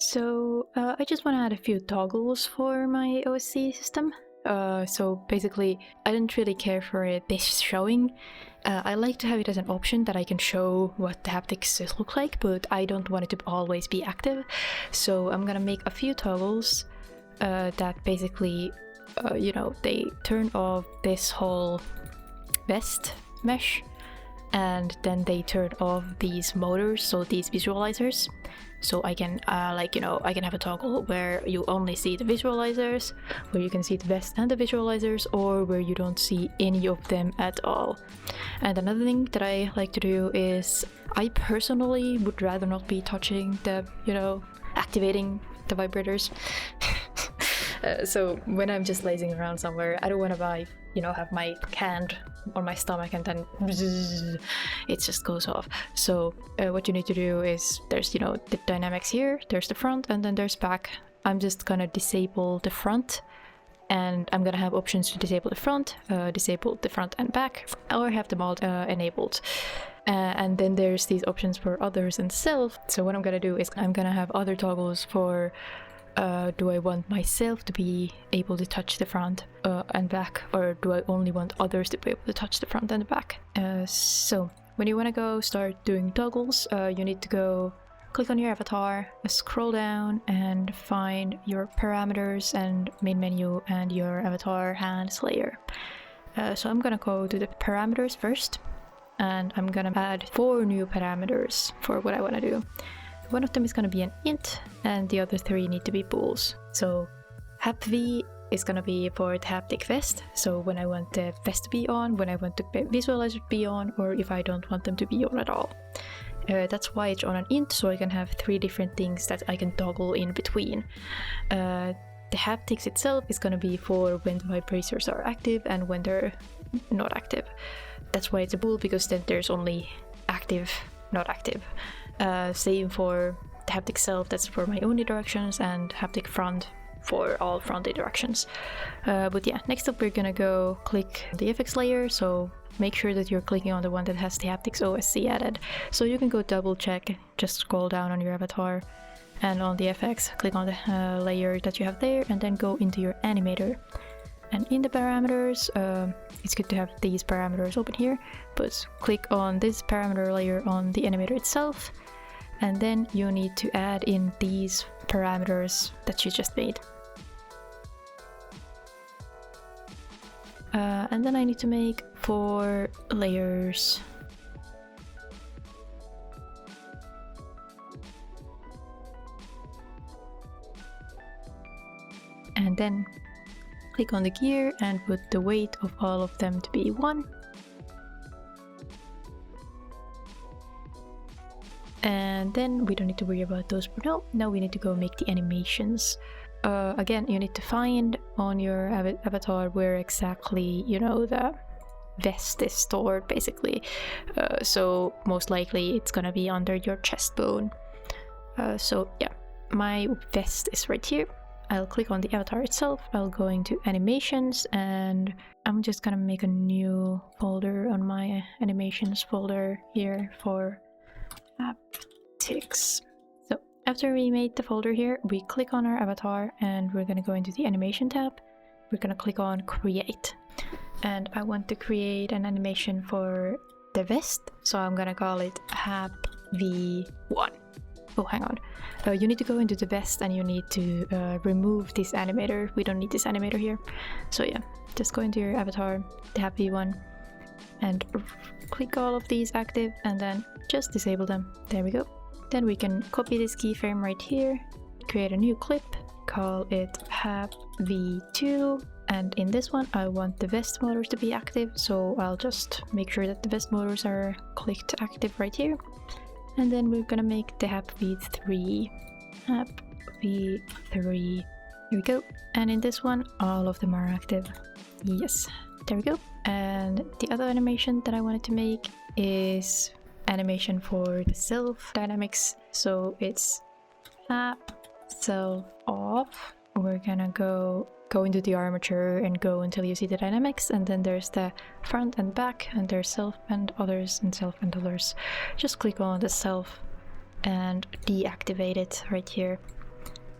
So I just want to add a few toggles for my OSC system. So basically, I didn't really care for this showing. I like to have it as an option that I can show what the haptics look like, but I don't want it to always be active. So I'm gonna make a few toggles that basically, they turn off this whole vest mesh, and then they turn off these motors, so these visualizers. So I can I can have a toggle where you only see the visualizers, where you can see the vest and the visualizers, or where you don't see any of them at all. And another thing that I like to do is I personally would rather not be touching the, activating the vibrators. So when I'm just lazing around somewhere, I don't want to have my hand on my stomach and then it just goes off. So what you need to do is there's the dynamics here, there's the front, and then there's back. I'm just gonna disable the front, and I'm gonna have options to disable the front and back, or have them all enabled. And then there's these options for others and self. So what I'm gonna do is I'm gonna have other toggles for do I want myself to be able to touch the front and back, or do I only want others to be able to touch the front and the back? So when you want to go start doing toggles, you need to go click on your avatar, scroll down and find your parameters and main menu and your avatar hands layer. So I'm gonna go to the parameters first, and I'm gonna add 4 new parameters for what I want to do. One of them is going to be an int, and the other 3 need to be bools. So hapv is going to be for the haptic vest, so when I want the vest to be on, when I want the visualizer to be on, or if I don't want them to be on at all. That's why it's on an int, so I can have 3 different things that I can toggle in between. The haptics itself is going to be for when the vibrators are active and when they're not active. That's why it's a bool, because then there's only active, not active. Same for the haptic self, that's for my own interactions, and haptic front for all front interactions. But yeah, next up we're gonna go click the FX layer, so make sure that you're clicking on the one that has the haptics OSC added. So you can go double check, just scroll down on your avatar, and on the FX, click on the layer that you have there, and then go into your animator. And in the parameters, it's good to have these parameters open here, but click on this parameter layer on the animator itself, and then you need to add in these parameters that you just made. And then I need to make 4 layers. And then click on the gear and put the weight of all of them to be 1. And then we don't need to worry about those for now. Now we need to go make the animations. Again, you need to find on your avatar where exactly, the vest is stored, basically. So most likely it's gonna be under your chest bone. So yeah, my vest is right here. I'll click on the avatar itself, I'll go into animations, and I'm just gonna make a new folder on my animations folder here for Haptics. So after we made the folder here, we click on our avatar and we're gonna go into the animation tab. We're gonna click on create. And I want to create an animation for the vest, so I'm gonna call it hapv1. Oh, hang on. You need to go into the vest and you need to remove this animator. We don't need this animator here. So yeah, just go into your avatar, the hapv1, and click all of these active and then just disable them. There we go. Then we can copy this keyframe right here, create a new clip, call it hapv2, and in this one I want the vest motors to be active, so I'll just make sure that the vest motors are clicked active right here. And then we're gonna make the hapv3. Hapv3. Here we go. And in this one, all of them are active. Yes, there we go. And the other animation that I wanted to make is animation for the self dynamics. So it's hap self off. We're gonna go into the armature and go until you see the dynamics, and then there's the front and back, and there's self and others and self and others. Just click on the self and deactivate it right here.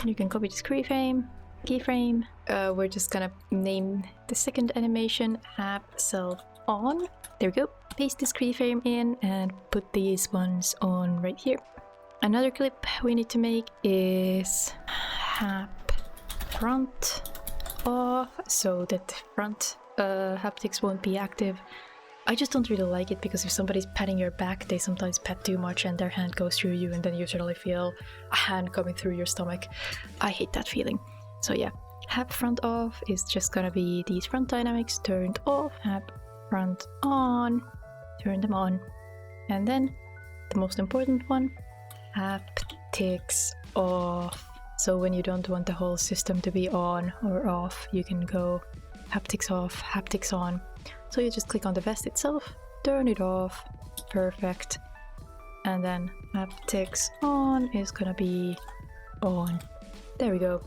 You can copy this keyframe. We're just gonna name the second animation Hap Self On. There we go. Paste this keyframe in and put these ones on right here. Another clip we need to make is Hap Front Off, so that front haptics won't be active. I just don't really like it because if somebody's patting your back, they sometimes pat too much and their hand goes through you and then you suddenly feel a hand coming through your stomach. I hate that feeling. So yeah, Hap Front Off is just gonna be these front dynamics turned off, Hap Front On, turn them on. And then the most important one, Haptics Off. So when you don't want the whole system to be on or off, you can go Haptics Off, Haptics On. So you just click on the vest itself, turn it off, perfect. And then Haptics On is gonna be on. There we go,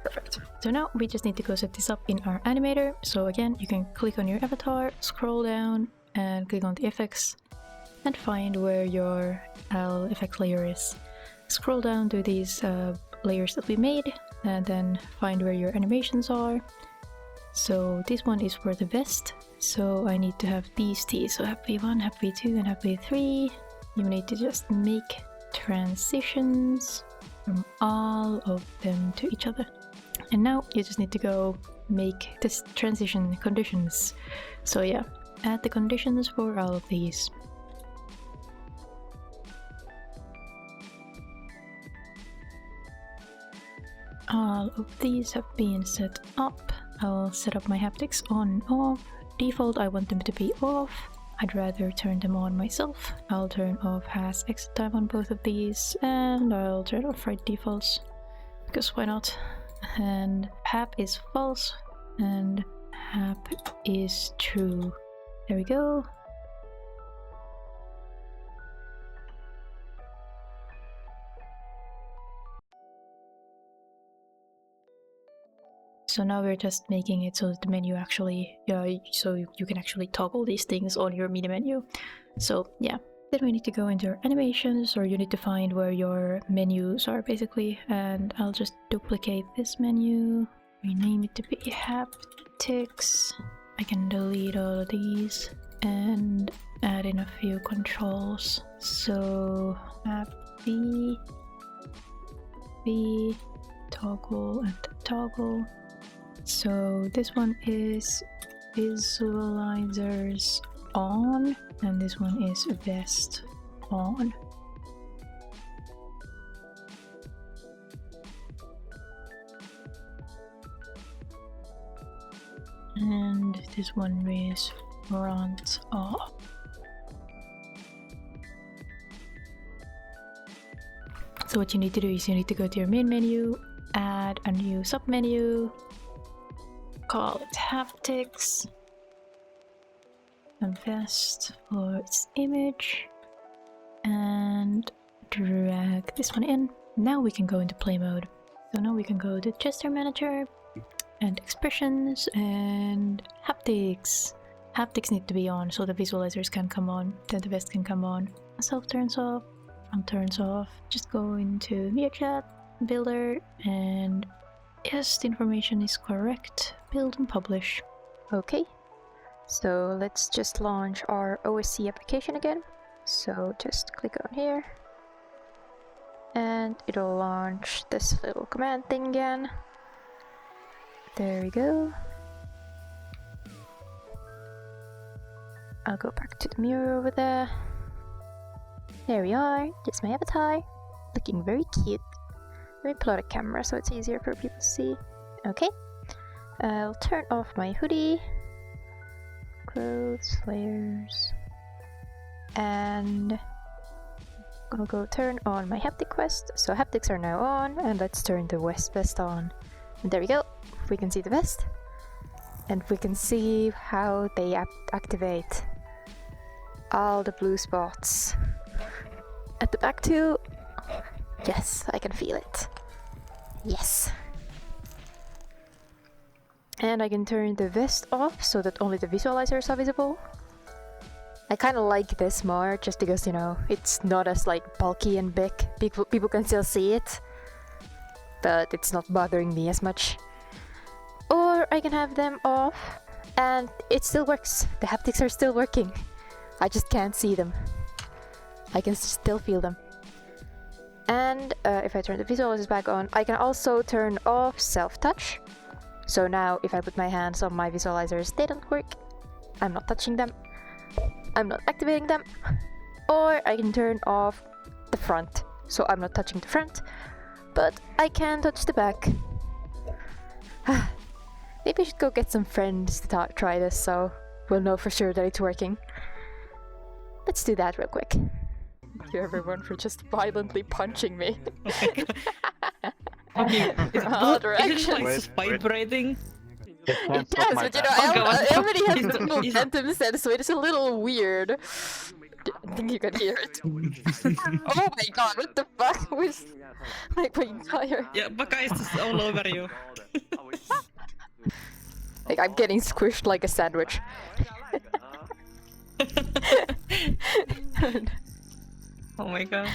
perfect. So now we just need to go set this up in our animator. So again, you can click on your avatar, scroll down and click on the effects and find where your effect layer is. Scroll down to these layers that we made and then find where your animations are. So this one is for the vest, so I need to have these T, so Hap 1, Hap 2 and Hap 3. You need to just make transitions from all of them to each other. And now you just need to go make this transition conditions. So yeah, add the conditions for all of these. All of these have been set up. I'll set up my haptics on and off. Default, I want them to be off. I'd rather turn them on myself. I'll turn off has exit time on both of these, and I'll turn off write defaults, because why not? And Hap is false, and Hap is true. There we go. So now we're just making it so that the menu actually, so you can actually toggle these things on your media menu. So yeah, then we need to go into our animations, or you need to find where your menus are basically. And I'll just duplicate this menu, rename it to be Haptics. I can delete all of these and add in a few controls. So Happy, B, toggle and toggle. So this one is visualizers on, and this one is vest on. And this one is front off. So what you need to do is you need to go to your main menu, add a new submenu, call it Haptics, and vest for its image, and drag this one in. Now we can go into play mode. So now we can go to gesture manager and expressions and haptics. Haptics need to be on so the visualizers can come on, then the vest can come on. Self turns off, front turns off. Just go into VRChat, builder, and yes, the information is correct. Build and publish. Okay, so let's just launch our OSC application again. So just click on here and it'll launch this little command thing again. There we go. I'll go back to the mirror over there. There we are. There's my avatar, looking very cute. Let me pull out a camera so it's easier for people to see. Okay. I'll turn off my hoodie, clothes, layers, and I'll go turn on my haptic quest. So haptics are now on, and let's turn the vest on. And there we go. We can see the vest, and we can see how they activate all the blue spots at the back too. Yes, I can feel it. Yes. And I can turn the vest off so that only the visualizers are visible. I kind of like this more just because, you know, it's not as like bulky and big. People can still see it. but it's not bothering me as much. Or I can have them off, and it still works. The haptics are still working. I just can't see them. I can still feel them. And if I turn the visualizers back on, I can also turn off self-touch. So now if I put my hands on my visualizers, they don't work. I'm not touching them. I'm not activating them. Or I can turn off the front. So I'm not touching the front, but I can touch the back. Maybe I should go get some friends to try this so we'll know for sure that it's working. Let's do that real quick. Thank you everyone for just violently punching me. Okay, All directions. is it like vibrating? It does, but you know, I already have the momentum sense, so it's a little weird. I think you can hear it. Oh my god, what the fuck was like my entire... Yeah, Baka is just all over you. Like I'm getting squished like a sandwich. Oh my god.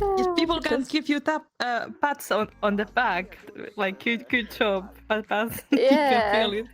If people can give you pats on the back, like good job, pats. Yeah. You can feel it.